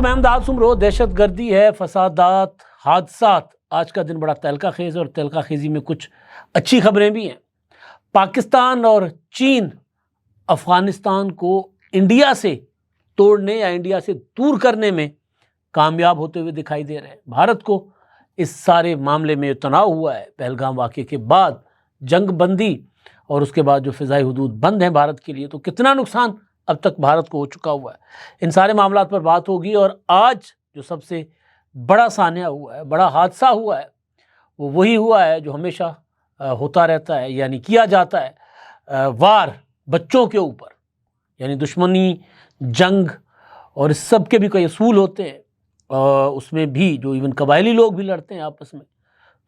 میں امداد سمرو. دہشت گردی ہے, فسادات, حادثات. آج کا دن بڑا تہلکہ خیز ہے اور تہلکہ خیزی میں کچھ اچھی خبریں بھی ہیں. پاکستان اور چین افغانستان کو انڈیا سے توڑنے یا انڈیا سے دور کرنے میں کامیاب ہوتے ہوئے دکھائی دے رہے ہیں. بھارت کو اس سارے معاملے میں تناؤ ہوا ہے پہلگام واقعے کے بعد, جنگ بندی اور اس کے بعد جو فضائی حدود بند ہیں بھارت کے لیے, تو کتنا نقصان اب تک بھارت کو ہو چکا ہوا ہے. ان سارے معاملات پر بات ہوگی. اور آج جو سب سے بڑا سانحہ ہوا ہے, بڑا حادثہ ہوا ہے, وہ وہی ہوا ہے جو ہمیشہ ہوتا رہتا ہے, یعنی کیا جاتا ہے وار بچوں کے اوپر. یعنی دشمنی, جنگ اور اس سب کے بھی کئی اصول ہوتے ہیں, اس میں بھی جو ایون قبائلی لوگ بھی لڑتے ہیں آپس میں,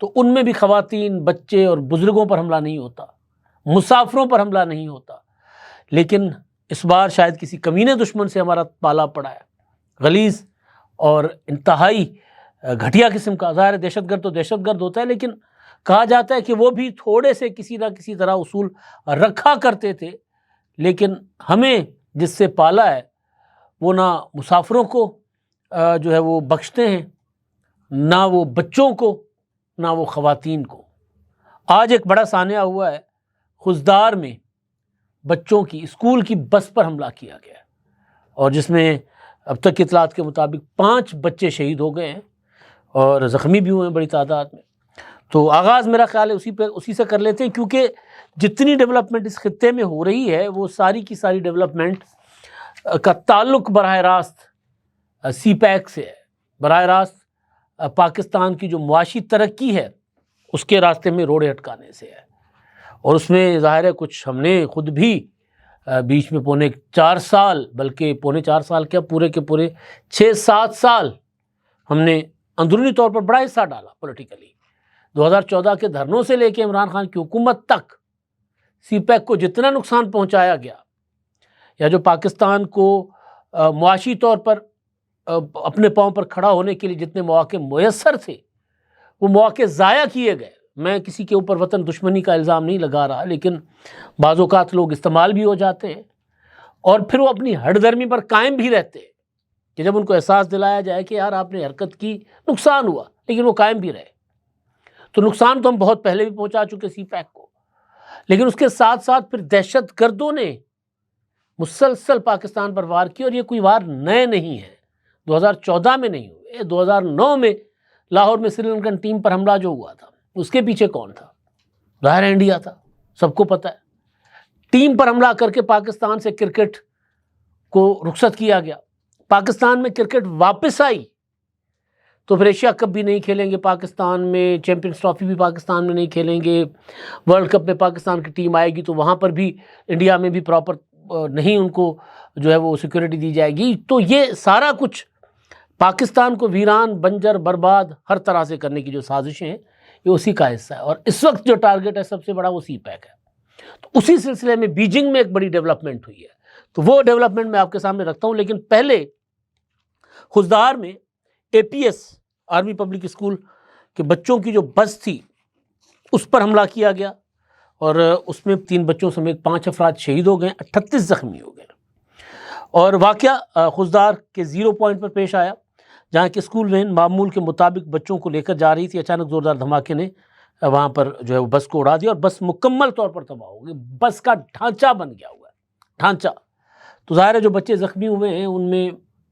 تو ان میں بھی خواتین, بچے اور بزرگوں پر حملہ نہیں ہوتا, مسافروں پر حملہ نہیں ہوتا. لیکن اس بار شاید کسی کمینے دشمن سے ہمارا پالا پڑا ہے, غلیظ اور انتہائی گھٹیا قسم کا. ظاہر ہے دہشت گرد تو دہشت گرد ہوتا ہے, لیکن کہا جاتا ہے کہ وہ بھی تھوڑے سے کسی نہ کسی طرح اصول رکھا کرتے تھے. لیکن ہمیں جس سے پالا ہے وہ نہ مسافروں کو جو ہے وہ بخشتے ہیں, نہ وہ بچوں کو, نہ وہ خواتین کو. آج ایک بڑا سانحہ ہوا ہے خضدار میں, بچوں کی اسکول کی بس پر حملہ کیا گیا, اور جس میں اب تک کی اطلاعات کے مطابق 5 بچے شہید ہو گئے ہیں اور زخمی بھی ہوئے ہیں بڑی تعداد میں. تو آغاز میرا خیال ہے اسی سے کر لیتے ہیں, کیونکہ جتنی ڈیولپمنٹ اس خطے میں ہو رہی ہے وہ ساری کی ساری ڈیولپمنٹ کا تعلق براہ راست سی پیک سے ہے, براہ راست پاکستان کی جو معاشی ترقی ہے اس کے راستے میں روڑے اٹکانے سے ہے. اور اس میں ظاہر ہے کچھ ہم نے خود بھی بیچ میں پونے 4 سال, بلکہ پونے 4 سال کیا, پورے کے پورے 6-7 سال ہم نے اندرونی طور پر بڑا حصہ ڈالا پولیٹیکلی. 2014 کے دھرنوں سے لے کے عمران خان کی حکومت تک سی پیک کو جتنا نقصان پہنچایا گیا, یا جو پاکستان کو معاشی طور پر اپنے پاؤں پر کھڑا ہونے کے لیے جتنے مواقع میسر تھے وہ مواقع ضائع کیے گئے. میں کسی کے اوپر وطن دشمنی کا الزام نہیں لگا رہا, لیکن بعض اوقات لوگ استعمال بھی ہو جاتے ہیں اور پھر وہ اپنی ہٹ درمی پر قائم بھی رہتے ہیں کہ جب ان کو احساس دلایا جائے کہ یار آپ نے حرکت کی, نقصان ہوا, لیکن وہ قائم بھی رہے. تو نقصان تو ہم بہت پہلے بھی پہنچا چکے سی پیک کو, لیکن اس کے ساتھ ساتھ پھر دہشت گردوں نے مسلسل پاکستان پر وار کی. اور یہ کوئی وار نئے نہیں ہیں, 2014 میں نہیں ہوئے, 2009 میں لاہور میں سری لنکن ٹیم پر حملہ جو ہوا تھا اس کے پیچھے کون تھا؟ ظاہر انڈیا تھا, سب کو پتہ ہے. ٹیم پر حملہ کر کے پاکستان سے کرکٹ کو رخصت کیا گیا, پاکستان میں کرکٹ واپس آئی تو پھر ایشیا کپ بھی نہیں کھیلیں گے پاکستان میں, چیمپئنز ٹرافی بھی پاکستان میں نہیں کھیلیں گے, ورلڈ کپ میں پاکستان کی ٹیم آئے گی تو وہاں پر بھی انڈیا میں بھی پراپر نہیں ان کو جو ہے وہ سیکورٹی دی جائے گی. تو یہ سارا کچھ پاکستان کو ویران, بنجر, برباد ہر طرح سے کرنے کی جو سازشیں ہیں یہ اسی کا حصہ ہے. اور اس وقت جو ٹارگٹ ہے سب سے بڑا وہ سی پیک ہے. تو اسی سلسلے میں بیجنگ میں ایک بڑی ڈیولپمنٹ ہوئی ہے, تو وہ ڈیولپمنٹ میں آپ کے سامنے رکھتا ہوں. لیکن پہلے خضدار میں A P S army public school کے بچوں کی جو بس تھی اس پر حملہ کیا گیا, اور اس میں 3 بچوں سمیت 5 افراد شہید ہو گئے, 38 زخمی ہو گئے. اور واقعہ خضدار کے 0 پوائنٹ پر پیش آیا, جہاں کہ اسکول وین معمول کے مطابق بچوں کو لے کر جا رہی تھی. اچانک زوردار دھماکے نے وہاں پر جو ہے وہ بس کو اڑا دیا اور بس مکمل طور پر تباہ ہو گئی. بس کا ڈھانچہ بن گیا ہوا ہے, ڈھانچہ. تو ظاہر ہے جو بچے زخمی ہوئے ہیں ان میں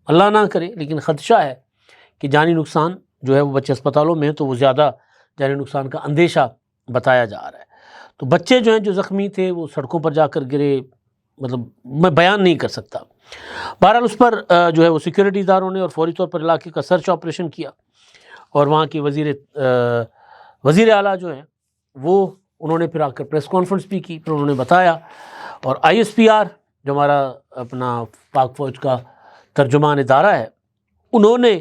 اللہ نہ کرے لیکن خدشہ ہے کہ جانی نقصان جو ہے وہ بچے اسپتالوں میں ہیں, تو وہ زیادہ جانی نقصان کا اندیشہ بتایا جا رہا ہے. تو بچے جو ہیں جو زخمی تھے وہ سڑکوں پر جا کر گرے, مطلب میں بیان نہیں کر سکتا. بہرحال اس پر جو ہے وہ سیکورٹی اداروں نے اور فوری طور پر علاقے کا سرچ آپریشن کیا, اور وہاں کی وزیر اعلیٰ جو ہیں وہ انہوں نے پھر آ کر پریس کانفرنس بھی کی, پھر انہوں نے بتایا. اور آئی ایس پی آر جو ہمارا اپنا پاک فوج کا ترجمان ادارہ ہے, انہوں نے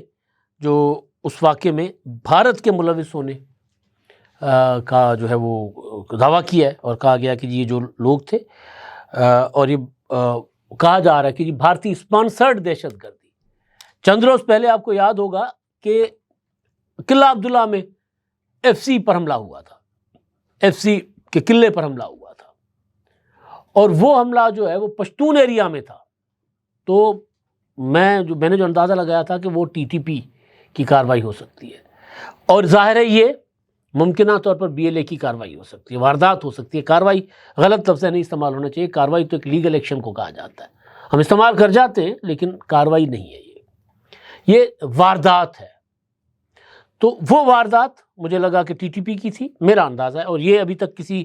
جو اس واقعے میں بھارت کے ملوث ہونے کا جو ہے وہ دعویٰ کیا ہے, اور کہا گیا کہ یہ جو لوگ تھے, اور یہ کہا جا رہا ہے کہ یہ بھارتی اسپانسرڈ دہشت گردی. چند روز پہلے آپ کو یاد ہوگا کہ قلعہ عبداللہ میں ایف سی پر حملہ ہوا تھا, ایف سی کے قلعے پر حملہ ہوا تھا, اور وہ حملہ جو ہے وہ پشتون ایریا میں تھا. تو میں نے جو اندازہ لگایا تھا کہ وہ ٹی ٹی پی کی کارروائی ہو سکتی ہے، اور ظاہر ہے یہ ممکنہ طور پر بی ایل اے کی کارروائی ہو سکتی ہے، واردات ہو سکتی ہے۔ کارروائی غلط لفظ نہیں استعمال ہونا چاہیے، کارروائی تو ایک لیگل ایکشن کو کہا جاتا ہے، ہم استعمال کر جاتے ہیں لیکن کارروائی نہیں ہے، یہ واردات ہے۔ تو وہ واردات مجھے لگا کہ ٹی ٹی پی کی تھی، میرا اندازہ ہے، اور یہ ابھی تک کسی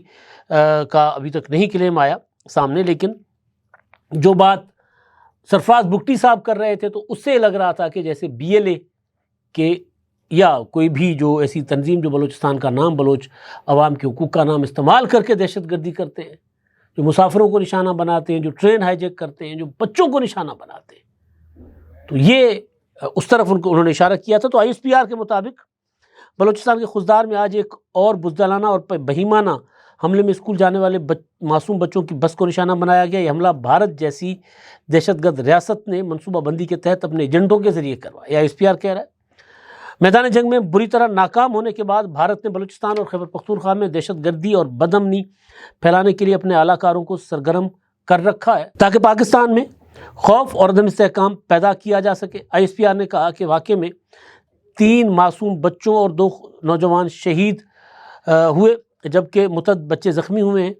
کا ابھی تک نہیں کلیم آیا سامنے، لیکن جو بات سرفراز بگٹی صاحب کر رہے تھے تو اس سے لگ رہا تھا کہ جیسے بی ایل اے کے یا کوئی بھی جو ایسی تنظیم جو بلوچستان کا نام، بلوچ عوام کے حقوق کا نام استعمال کر کے دہشت گردی کرتے ہیں، جو مسافروں کو نشانہ بناتے ہیں، جو ٹرین ہائی جیک کرتے ہیں، جو بچوں کو نشانہ بناتے ہیں، تو یہ اس طرف انہوں نے اشارہ کیا تھا۔ تو آئی ایس پی آر کے مطابق بلوچستان کے خضدار میں آج ایک اور بزدلانہ اور بہیمانہ حملے میں اسکول جانے والے معصوم بچوں کی بس کو نشانہ بنایا گیا۔ یہ حملہ بھارت جیسی دہشت گرد ریاست نے منصوبہ بندی کے تحت اپنے ایجنٹوں کے ذریعے کروایا، آئی ایس پی آر کہہ رہا ہے۔ میدان جنگ میں بری طرح ناکام ہونے کے بعد بھارت نے بلوچستان اور خیبر پختونخوا میں دہشت گردی اور بدامنی پھیلانے کے لیے اپنے اعلیٰ کاروں کو سرگرم کر رکھا ہے تاکہ پاکستان میں خوف اور عدم استحکام پیدا کیا جا سکے۔ آئی ایس پی آر نے کہا کہ واقعے میں 3 معصوم بچوں اور 2 نوجوان شہید ہوئے جبکہ متعدد بچے زخمی ہوئے ہیں۔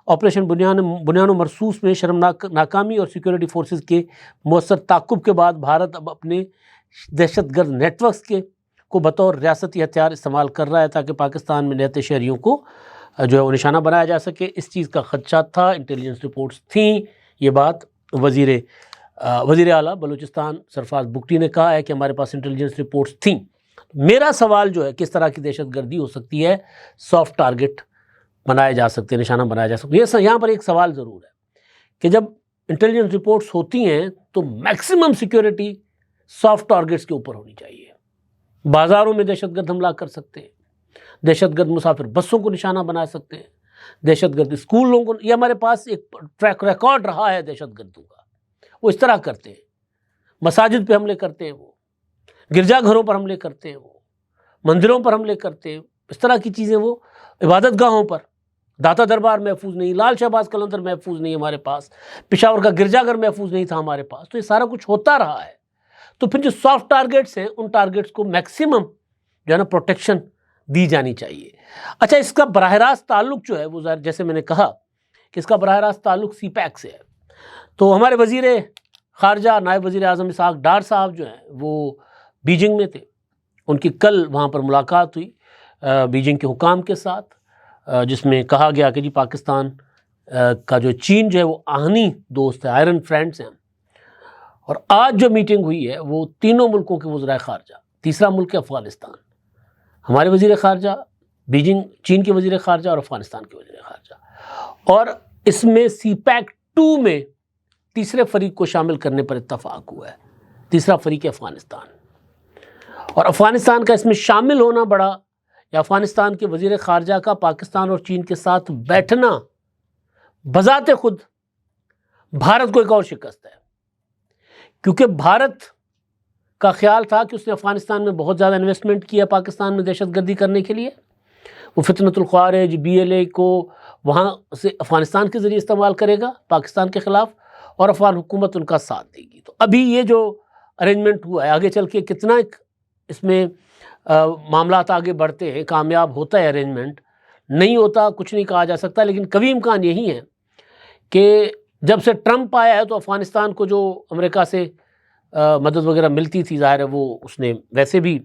آپریشن بنیان و مرصوص میں شرمناک ناکامی اور سیکورٹی فورسز کے مؤثر تعاقب کے بعد بھارت اب اپنے دہشت گرد نیٹ ورکس کو بطور ریاستی ہتھیار استعمال کر رہا ہے تاکہ پاکستان میں رہتے شہریوں کو جو ہے وہ نشانہ بنایا جا سکے۔ اس چیز کا خدشات تھا، انٹیلیجنس رپورٹس تھیں، یہ بات وزیر اعلیٰ بلوچستان سرفراز بگٹی نے کہا ہے کہ ہمارے پاس انٹیلیجنس رپورٹس تھیں۔ میرا سوال جو ہے کس طرح کی دہشت گردی ہو سکتی ہے، سافٹ ٹارگٹ بنائے جا سکتے ہیں، نشانہ بنایا جا سکتا ہے۔ یہاں پر ایک سوال ضرور ہے کہ جب انٹیلیجنس رپورٹس ہوتی ہیں تو میکسیمم سیکیورٹی سافٹ ٹارگٹس کے اوپر ہونی چاہیے۔ بازاروں میں دہشت گرد حملہ کر سکتے ہیں، دہشت گرد مسافر بسوں کو نشانہ بنا سکتے ہیں، دہشت گرد اسکولوں کو، یہ ہمارے پاس ایک ٹریک ریکارڈ رہا ہے دہشت گردوں کا، وہ اس طرح کرتے ہیں، مساجد پہ حملے کرتے ہیں، وہ گرجا گھروں پر حملے کرتے ہیں، وہ مندروں پر حملے کرتے ہیں، اس طرح کی چیزیں، وہ عبادت گاہوں پر، داتا دربار محفوظ نہیں، لال شہباز قلندر محفوظ نہیں ہمارے پاس، پشاور کا گرجا گھر محفوظ نہیں تھا ہمارے پاس، تو یہ سارا کچھ ہوتا رہا ہے۔ تو پھر جو سافٹ ٹارگٹس ہیں ان ٹارگٹس کو میکسیمم جو ہے نا پروٹیکشن دی جانی چاہیے۔ اچھا، اس کا براہ راست تعلق جو ہے وہ جیسے میں نے کہا کہ اس کا براہ راست تعلق سی پیک سے ہے۔ تو ہمارے وزیر خارجہ نائب وزیر اعظم اسحاق ڈار صاحب جو ہیں وہ بیجنگ میں تھے، ان کی کل وہاں پر ملاقات ہوئی بیجنگ کے حکام کے ساتھ، جس میں کہا گیا کہ جی پاکستان کا جو چین جو ہے وہ آہنی دوست ہے، آئرن فرینڈس ہیں، اور آج جو میٹنگ ہوئی ہے وہ تینوں ملکوں کے وزرائے خارجہ، تیسرا ملک ہے افغانستان، ہمارے وزیر خارجہ، بیجنگ چین کے وزیر خارجہ اور افغانستان کے وزیر خارجہ، اور اس میں سی پیک 2 میں تیسرے فریق کو شامل کرنے پر اتفاق ہوا ہے، تیسرا فریق ہے افغانستان، اور افغانستان کا اس میں شامل ہونا بڑا، یا افغانستان کے وزیر خارجہ کا پاکستان اور چین کے ساتھ بیٹھنا بذات خود بھارت کو ایک اور شکست ہے، کیونکہ بھارت کا خیال تھا کہ اس نے افغانستان میں بہت زیادہ انویسٹمنٹ کیا پاکستان میں دہشت گردی کرنے کے لیے، وہ فتنۃ الخوارج بی ایل اے کو وہاں سے افغانستان کے ذریعے استعمال کرے گا پاکستان کے خلاف، اور افغان حکومت ان کا ساتھ دے گی۔ تو ابھی یہ جو ارینجمنٹ ہوا ہے، آگے چل کے کتنا اس میں معاملات آگے بڑھتے ہیں، کامیاب ہوتا ہے ارینجمنٹ، نہیں ہوتا کچھ نہیں کہا جا سکتا، لیکن قوی امکان یہی ہے کہ جب سے ٹرمپ آیا ہے تو افغانستان کو جو امریکہ سے مدد وغیرہ ملتی تھی، ظاہر ہے وہ اس نے ویسے بھی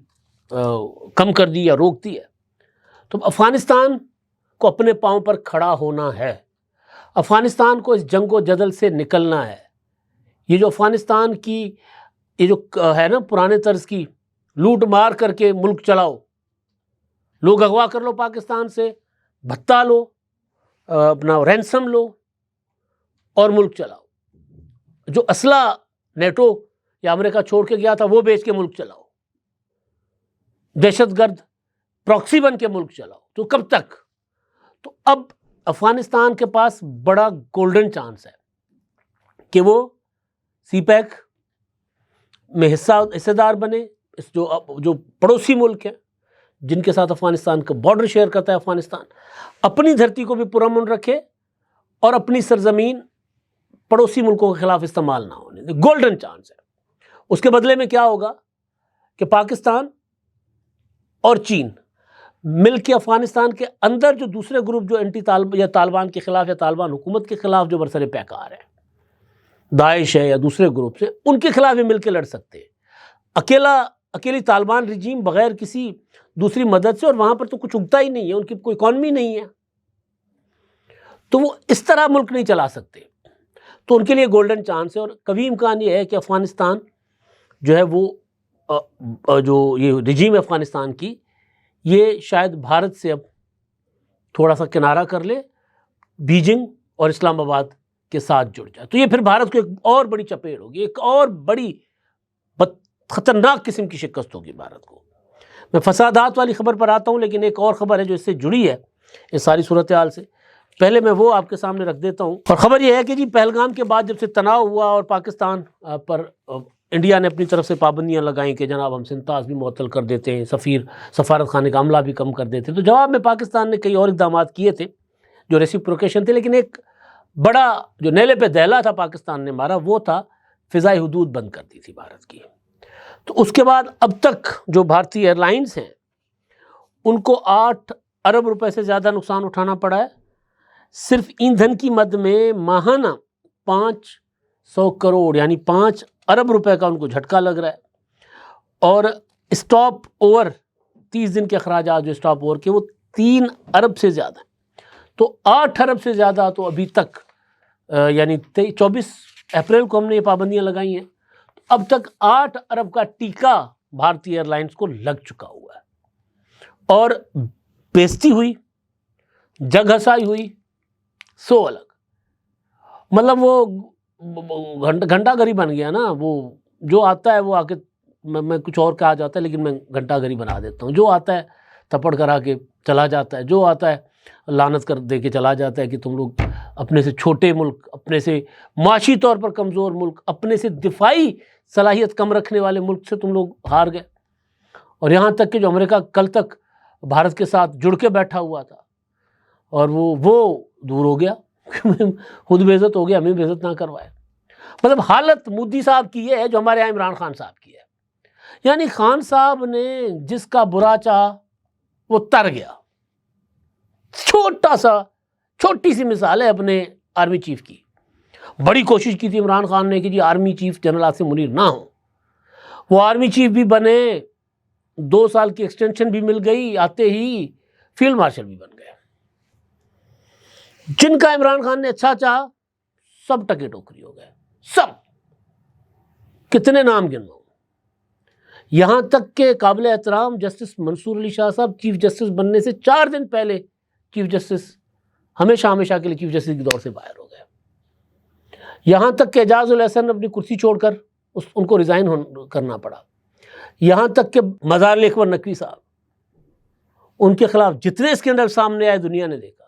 کم کر دی یا روک دی ہے۔ تو افغانستان کو اپنے پاؤں پر کھڑا ہونا ہے، افغانستان کو اس جنگ و جدل سے نکلنا ہے۔ یہ جو افغانستان کی یہ جو ہے نا پرانے طرز کی لوٹ مار کر کے ملک چلاؤ، لوگ اغوا کر لو پاکستان سے، بھتہ لو، اپنا رینسم لو اور ملک چلاؤ، جو اسلحہ نیٹو یا امریکہ چھوڑ کے گیا تھا وہ بیچ کے ملک چلاؤ، دہشت گرد پراکسی بن کے ملک چلاؤ، تو کب تک؟ تو اب افغانستان کے پاس بڑا گولڈن چانس ہے کہ وہ سی پیک میں حصہ دار بنے، اس جو پڑوسی ملک ہیں جن کے ساتھ افغانستان کا بارڈر شیئر کرتا ہے، افغانستان اپنی دھرتی کو بھی پرامن رکھے اور اپنی سرزمین پڑوسی ملکوں کے خلاف استعمال نہ ہونے دے۔ گولڈن چانس ہے۔ اس کے بدلے میں کیا ہوگا کہ پاکستان اور چین مل کے افغانستان کے اندر جو دوسرے گروپ جو اینٹی طالبان کے خلاف یا طالبان حکومت کے خلاف جو برسر پیکار ہے، داعش ہے یا دوسرے گروپ سے، ان کے خلاف یہ مل کے لڑ سکتے ہیں۔ اکیلی طالبان رجیم بغیر کسی دوسری مدد سے، اور وہاں پر تو کچھ اگتا ہی نہیں ہے، ان کی کوئی اکانومی نہیں ہے، تو وہ اس طرح ملک نہیں چلا سکتے۔ تو ان کے لیے گولڈن چانس ہے، اور کبھی امکان یہ ہے کہ افغانستان جو ہے وہ جو یہ رجیم ہے افغانستان کی، یہ شاید بھارت سے اب تھوڑا سا کنارہ کر لے، بیجنگ اور اسلام آباد کے ساتھ جڑ جائے، تو یہ پھر بھارت کو ایک اور بڑی چپیڑ ہوگی، ایک اور بڑی خطرناک قسم کی شکست ہوگی بھارت کو۔ میں فسادات والی خبر پر آتا ہوں، لیکن ایک اور خبر ہے جو اس سے جڑی ہے اس ساری صورتحال سے، پہلے میں وہ آپ کے سامنے رکھ دیتا ہوں۔ اور خبر یہ ہے کہ جی پہلگام کے بعد جب سے تناؤ ہوا اور پاکستان پر انڈیا نے اپنی طرف سے پابندیاں لگائیں کہ جناب ہم سنتاز بھی معطل کر دیتے ہیں، سفارت خانے کا عملہ بھی کم کر دیتے ہیں، تو جواب میں پاکستان نے کئی اور اقدامات کیے تھے جو ریسیپروکیشن تھے، لیکن ایک بڑا جو نیلے پہ دہلا تھا پاکستان نے مارا، وہ تھا فضائی حدود بند کر دی تھی بھارت کی۔ تو اس کے بعد اب تک جو بھارتی ایئر لائنز ہیں ان کو 8 ارب روپے سے زیادہ نقصان اٹھانا پڑا ہے۔ صرف ایندھن کی مد میں ماہانہ 500 کروڑ یعنی 5 ارب روپے کا ان کو جھٹکا لگ رہا ہے، اور اسٹاپ اوور 30 دن کے اخراجات جو اسٹاپ اوور کے وہ 3 ارب سے زیادہ ہیں۔ تو 8 ارب سے زیادہ تو ابھی تک یعنی 24 اپریل کو ہم نے یہ پابندیاں لگائی ہیں، اب تک 8 ارب کا ٹیکہ بھارتی ایئر لائنز کو لگ چکا ہوا ہے، اور بیزتی ہوئی، جگ ہسائی ہوئی، سو الگ، مطلب وہ گھنٹہ گھری بن گیا نا، وہ جو آتا ہے وہ آ کے میں کچھ اور کہا جاتا ہے لیکن میں گھنٹہ گھری بنا دیتا ہوں، جو آتا ہے تھپڑ کرا کے چلا جاتا ہے، جو آتا ہے لعنت کر دے کے چلا جاتا ہے کہ تم لوگ اپنے سے چھوٹے ملک، اپنے سے معاشی طور پر کمزور ملک، اپنے سے دفاعی صلاحیت کم رکھنے والے ملک سے تم لوگ ہار گئے۔ اور یہاں تک کہ جو امریکہ کل تک بھارت کے ساتھ جڑ کے بیٹھا ہوا تھا اور وہ دور ہو گیا، خود بے عزت ہو گیا، ہمیں بے عزت نہ کروائے۔ مطلب حالت مودی صاحب کی یہ ہے جو ہمارے یہاں عمران خان صاحب کی ہے، یعنی خان صاحب نے جس کا برا چاہا وہ تر گیا۔ چھوٹی سی مثال ہے اپنے آرمی چیف کی، بڑی کوشش کی تھی عمران خان نے کہ جی army chief general Asim Munir نہ ہو، وہ آرمی چیف بھی بنے، 2 سال کی ایکسٹینشن بھی مل گئی، آتے ہی فیلڈ مارشل بھی بن گئے۔ جن کا عمران خان نے اچھا چاہا سب ٹکے ٹوکری ہو گئے، سب، کتنے نام گنواؤں، یہاں تک کہ قابل احترام جسٹس منصور علی شاہ صاحب چیف جسٹس بننے سے 4 دن پہلے چیف جسٹس ہمیشہ کے لیے چیف جسٹس کے دور سے باہر ہو گئے۔ یہاں تک کہ اعجاز الاحسن اپنی کرسی چھوڑ کر ان کو ریزائن کرنا پڑا۔ یہاں تک کہ مزار علی اکبر نقوی صاحب، ان کے خلاف جتنے اسکینڈل سامنے آئے دنیا نے دیکھا۔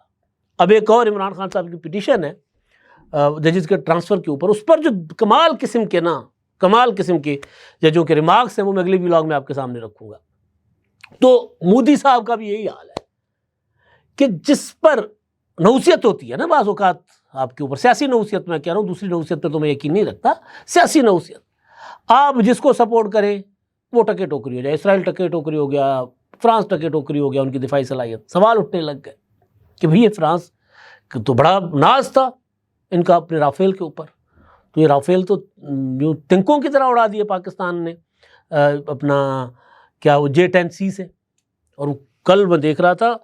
اب ایک اور عمران خان صاحب کی پٹیشن ہے ججز کے ٹرانسفر کے اوپر، اس پر جو کمال قسم کے ججوں کے ریمارکس ہیں وہ میں اگلے ولاگ میں آپ کے سامنے رکھوں گا۔ تو مودی صاحب کا بھی یہی حال ہے کہ جس پر نحوست ہوتی ہے نا بعض اوقات آپ کے اوپر، سیاسی نحوست میں کہہ رہا ہوں، دوسری نحوست پر تو میں یقین نہیں رکھتا، سیاسی نحوست، آپ جس کو سپورٹ کریں وہ ٹکے ٹوکری ہو جائے۔ اسرائیل ٹکے ٹوکری ہو گیا، فرانس ٹکے ٹوکری ہو گیا، ان کی دفاعی صلاحیت، سوال اٹھنے لگ گئے کہ بھئی یہ فرانس تو بڑا ناز تھا ان کا اپنے رافیل کے اوپر، تو یہ رافیل تو یوں تنکوں کی طرح اڑا دیے پاکستان نے اپنا کیا وہ J-10C سے۔ اور کل میں دیکھ رہا تھا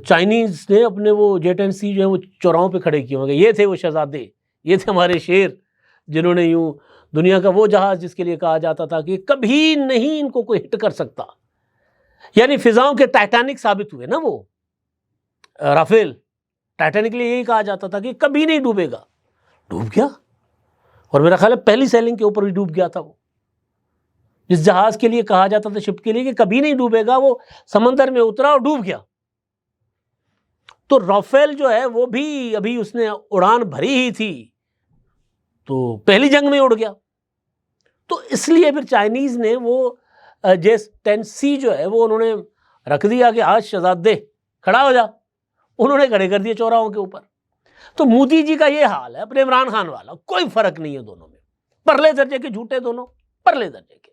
چائنیز نے اپنے وہ J-10C جو ہے وہ چوراہوں پہ کھڑے کیے ہوئے، یہ تھے وہ شہزادے، یہ تھے ہمارے شیر، جنہوں نے یوں دنیا کا وہ جہاز جس کے لیے کہا جاتا تھا کہ کبھی نہیں ان کو کوئی ہٹ کر سکتا، یعنی فضاؤں کے ٹائٹینک ثابت ہوئے نا وہ رافیل، ٹائٹینک کے لیے یہی کہا جاتا تھا کہ کبھی نہیں ڈوبے گا، ڈوب گیا، اور میرا خیال ہے پہلی سیلنگ کے اوپر بھی ڈوب گیا تھا وہ، جس جہاز کے لیے کہا جاتا تھا شپ کے لیے کہ کبھی نہیں ڈوبے گا، وہ سمندر میں اترا اور ڈوب گیا۔ تو رافیل جو ہے وہ بھی ابھی اس نے اڑان بھری ہی تھی تو پہلی جنگ میں اڑ گیا۔ تو اس لیے پھر چائنیز نے وہ J-10C جو ہے وہ انہوں نے رکھ دیا کہ آج شہزادے کھڑا ہو جا، انہوں نے کھڑے کر دیے چوراہوں کے اوپر۔ تو مودی جی کا یہ حال ہے، اپنے عمران خان والا، کوئی فرق نہیں ہے دونوں میں، پرلے درجے کے جھوٹے دونوں، پرلے درجے کے.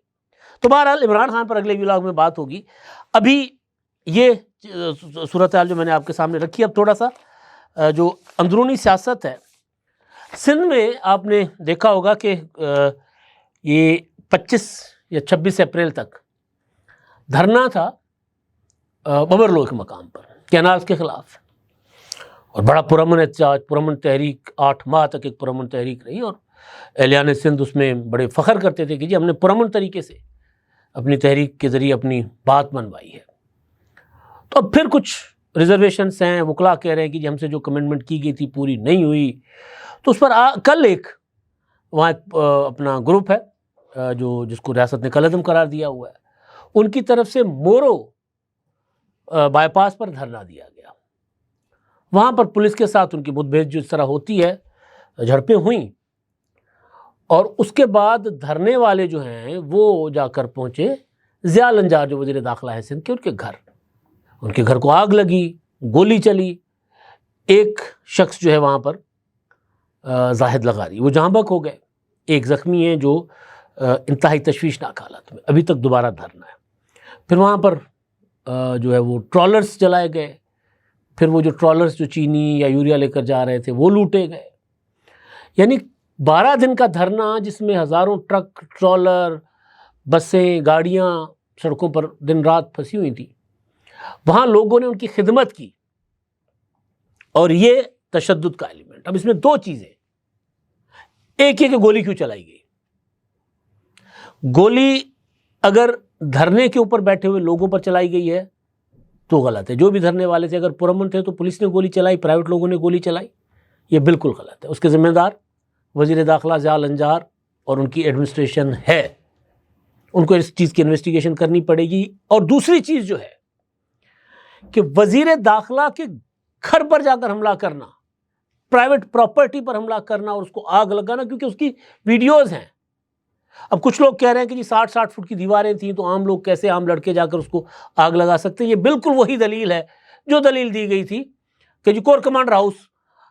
تو بہرحال عمران خان پر اگلے ولاگ میں بات ہوگی. ابھی یہ صورتحال جو میں نے آپ کے سامنے رکھی. اب تھوڑا سا جو اندرونی سیاست ہے سندھ میں، آپ نے دیکھا ہوگا کہ یہ 25 یا 26 اپریل تک دھرنا تھا ببر لو کے مقام پر کینالز کے خلاف، اور بڑا پرامن احتجاج، پرامن تحریک، 8 ماہ تک ایک پرامن تحریک رہی، اور اہلیان سندھ اس میں بڑے فخر کرتے تھے کہ جی ہم نے پرامن طریقے سے اپنی تحریک کے ذریعے اپنی بات منوائی ہے. تو اب پھر کچھ ریزرویشنس ہیں، وکلاء کہہ رہے ہیں کہ جی ہم سے جو کمٹمنٹ کی گئی تھی پوری نہیں ہوئی. تو اس پر کل ایک وہاں اپنا گروپ ہے جس کو ریاست نے کالعدم قرار دیا ہوا ہے، ان کی طرف سے مورو بائی پاس پر دھرنا دیا گیا. وہاں پر پولیس کے ساتھ ان کی مد بھیڑ جو اس طرح ہوتی ہے، جھڑپیں ہوئیں، اور اس کے بعد دھرنے والے جو ہیں وہ جا کر پہنچے ضیاء الانجار جو وزیر داخلہ ہے سندھ کے، ان کے گھر کو آگ لگی، گولی چلی. ایک شخص جو ہے وہاں پر زاہد لغاری، وہ جاں بحق ہو گئے. ایک زخمی ہے جو انتہائی تشویشناک حالت میں، ابھی تک دوبارہ دھرنا ہے. پھر وہاں پر جو ہے وہ ٹرالرز جلائے گئے. پھر وہ جو ٹرالرز جو چینی یا یوریا لے کر جا رہے تھے وہ لوٹے گئے. یعنی 12 دن کا دھرنا جس میں ہزاروں ٹرک، ٹرالر، بسیں، گاڑیاں سڑکوں پر دن رات پھنسی ہوئی تھیں. وہاں لوگوں نے ان کی خدمت کی، اور یہ تشدد کا ایلیمنٹ. اب اس میں 2 چیزیں، ایک یہ کہ گولی کیوں چلائی گئی. گولی اگر دھرنے کے اوپر بیٹھے ہوئے لوگوں پر چلائی گئی ہے تو غلط ہے. جو بھی دھرنے والے تھے اگر پرامن تھے تو پولیس نے گولی چلائی، پرائیویٹ لوگوں نے گولی چلائی، یہ بالکل غلط ہے. اس کے ذمہ دار وزیر داخلہ ضیاء الانجار اور ان کی ایڈمنسٹریشن ہے. ان کو اس چیز کی انویسٹیگیشن کرنی پڑے گی. اور دوسری چیز جو ہے کہ وزیر داخلہ کے گھر پر جا کر حملہ کرنا، پرائیویٹ پراپرٹی پر حملہ کرنا اور اس کو آگ لگانا، کیونکہ اس کی ویڈیوز ہیں. اب کچھ لوگ کہہ رہے ہیں کہ جی 60 فٹ کی دیواریں تھیں تو عام لوگ کیسے، عام لڑکے جا کر اس کو آگ لگا سکتے ہیں. یہ بالکل وہی دلیل ہے جو دلیل دی گئی تھی کہ جی کور کمانڈر ہاؤس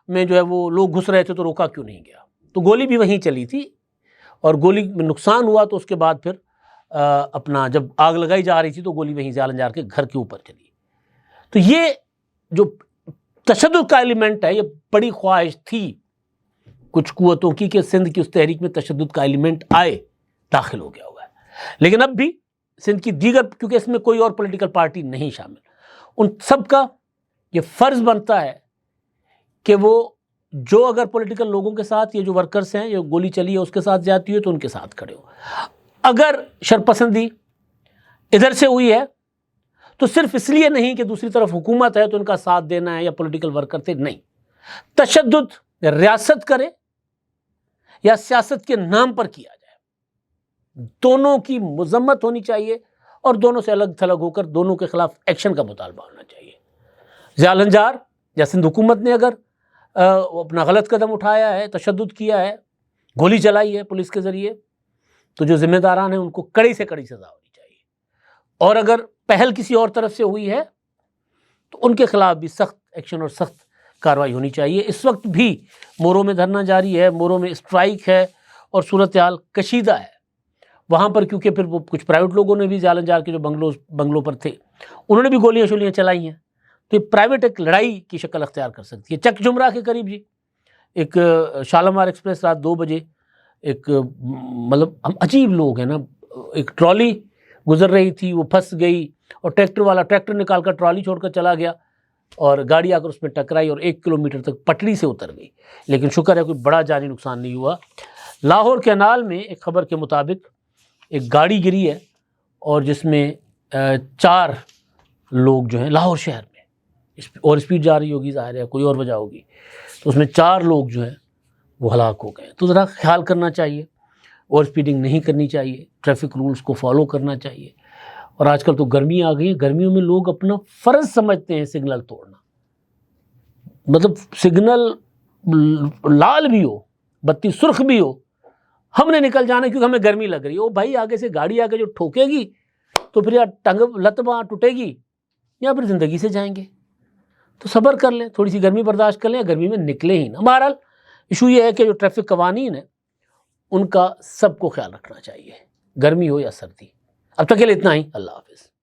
میں جو ہے وہ لوگ گھس رہے تھے تو روکا کیوں نہیں گیا. تو گولی بھی وہیں چلی تھی، اور گولی میں نقصان ہوا تو اس کے بعد پھر اپنا جب آگ لگائی جا رہی تھی تو گولی وہیں ضیاء الانجار کے گھر کے اوپر چلی. تو یہ جو تشدد کا ایلیمنٹ ہے، یہ بڑی خواہش تھی کچھ قوتوں کی کہ سندھ کی اس تحریک میں تشدد کا ایلیمنٹ آئے، داخل ہو گیا ہوا ہے. لیکن اب بھی سندھ کی دیگر، کیونکہ اس میں کوئی اور پولیٹیکل پارٹی نہیں شامل، ان سب کا یہ فرض بنتا ہے کہ وہ جو اگر پولیٹیکل لوگوں کے ساتھ، یہ جو ورکرز ہیں، یہ گولی چلی ہے اس کے ساتھ زیادتی ہوئی تو ان کے ساتھ کھڑے ہو. اگر شرپسندی ادھر سے ہوئی ہے تو صرف اس لیے نہیں کہ دوسری طرف حکومت ہے تو ان کا ساتھ دینا ہے یا پولیٹیکل ورکر تھے، نہیں. تشدد ریاست کرے یا سیاست کے نام پر کیا جائے، دونوں کی مذمت ہونی چاہیے اور دونوں سے الگ تھلگ ہو کر دونوں کے خلاف ایکشن کا مطالبہ ہونا چاہیے. ضیاء الانجار یا سندھ حکومت نے اگر اپنا غلط قدم اٹھایا ہے، تشدد کیا ہے، گولی چلائی ہے پولیس کے ذریعے، تو جو ذمہ داران ہیں ان کو کڑی سے کڑی سزا ہونی چاہیے. اور اگر پہل کسی اور طرف سے ہوئی ہے تو ان کے خلاف بھی سخت ایکشن اور سخت کارروائی ہونی چاہیے. اس وقت بھی مورو میں دھرنا جاری ہے، مورو میں اسٹرائک ہے اور صورتحال کشیدہ ہے وہاں پر، کیونکہ پھر وہ کچھ پرائیویٹ لوگوں نے بھی ضیاء الانجار کے جو بنگلوں پر تھے انہوں نے بھی گولیاں شولیاں چلائی ہیں. تو یہ پرائیویٹ ایک لڑائی کی شکل اختیار کر سکتی ہے. چک جمرہ کے قریب جی ایک شالمار ایکسپریس رات 2 بجے ایک مطلب ہم عجیب لوگ ہیں نا، ایک ٹرالی گزر رہی تھی، وہ پھنس گئی اور ٹریکٹر نکال کر ٹرالی چھوڑ کر چلا گیا اور گاڑی آ کر اس میں ٹکرائی اور 1 کلومیٹر تک پٹڑی سے اتر گئی. لیکن شکر ہے کوئی بڑا جانی نقصان نہیں ہوا. لاہور کینال میں ایک خبر کے مطابق ایک گاڑی گری ہے اور جس میں 4 لوگ جو ہیں لاہور شہر میں، اور اسپیڈ جا رہی ہوگی، ظاہر ہے کوئی اور وجہ ہوگی، تو اس میں 4 لوگ جو ہیں وہ ہلاک ہو گئے. تو ذرا خیال کرنا چاہیے، اوور اسپیڈنگ نہیں کرنی چاہیے، ٹریفک رولز کو فالو کرنا چاہیے. اور آج کل تو گرمی آ گئی ہیں، گرمیوں میں لوگ اپنا فرض سمجھتے ہیں سگنل توڑنا. مطلب سگنل لال بھی ہو، بتی سرخ بھی ہو، ہم نے نکل جانا کیونکہ ہمیں گرمی لگ رہی ہے. او بھائی آگے سے گاڑی آ کے جو ٹھوکے گی تو پھر یا ٹنگ لت باں ٹوٹے گی یا پھر زندگی سے جائیں گے. تو صبر کر لیں، تھوڑی سی گرمی برداشت کر لیں، گرمی میں نکلے ہی نہ. بہرحال ایشو یہ ہے کہ جو ٹریفک قوانین ہیں ان کا سب کو خیال رکھنا چاہیے. گرمی ہو یا سردی۔ اب تک کے لیے اتنا ہی، اللہ حافظ۔